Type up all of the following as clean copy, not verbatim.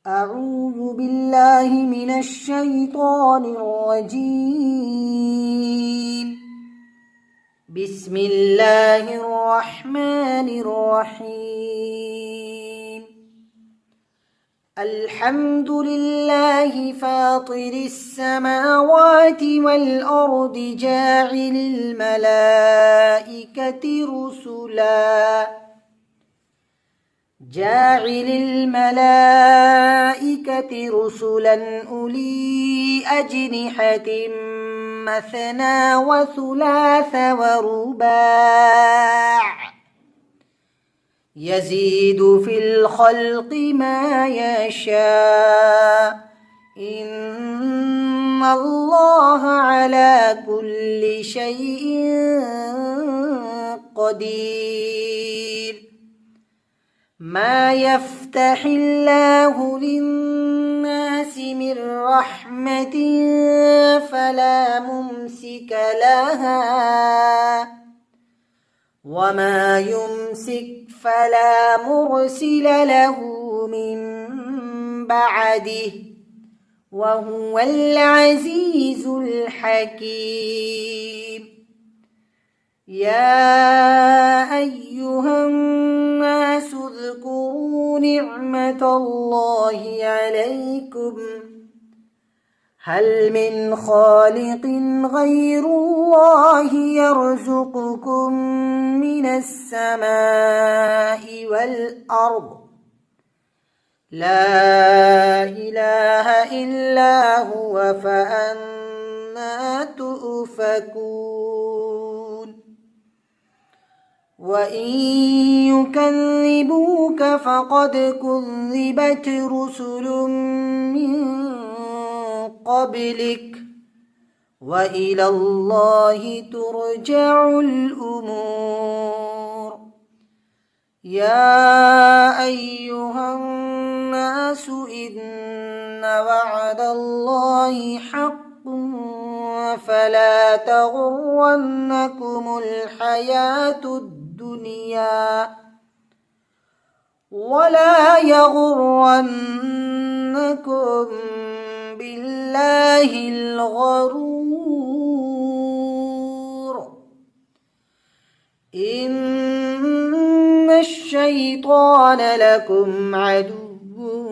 أعوذ بالله من الشيطان الرجيم. بسم الله الرحمن الرحيم. الحمد لله فاطر السماوات والأرض جاعل الملائكة رسلا أولي أجنحة مثنى وثلاث ورباع يزيد في الخلق ما يشاء إن الله على كل شيء قدير. ما يفتح الله للناس من رحمة فلا ممسك لها وما يمسك فلا مرسل له من بعده وهو العزيز الحكيم. يا أيها الناس اذكروا نعمة الله عليكم هل من خالق غير الله يرزقكم من السماء والأرض لا إله إلا هو فأنى تؤفكون. وإن يكذبوك فقد كذبت رسل من قبلك وإلى الله ترجع الأمور. يا أيها الناس إن وعد الله حق فلا تغرنكم الحياة الدنيا ولا يغرنكم بالله الغرور. إن الشيطان لكم عدو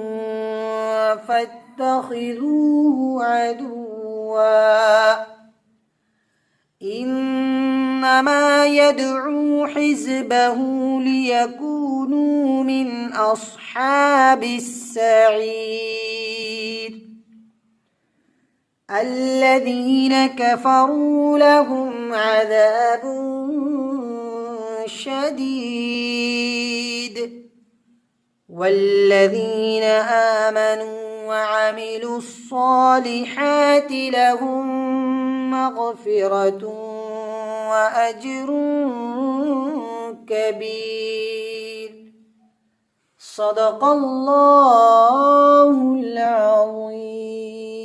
فاتخذوه عدوا إنما يدعو حزبه ليكونوا من أصحاب السعير. الذين كفروا لهم عذاب شديد والذين آمنوا وعملوا الصالحات لهم مغفرة وأجر كبير. صدق الله العظيم.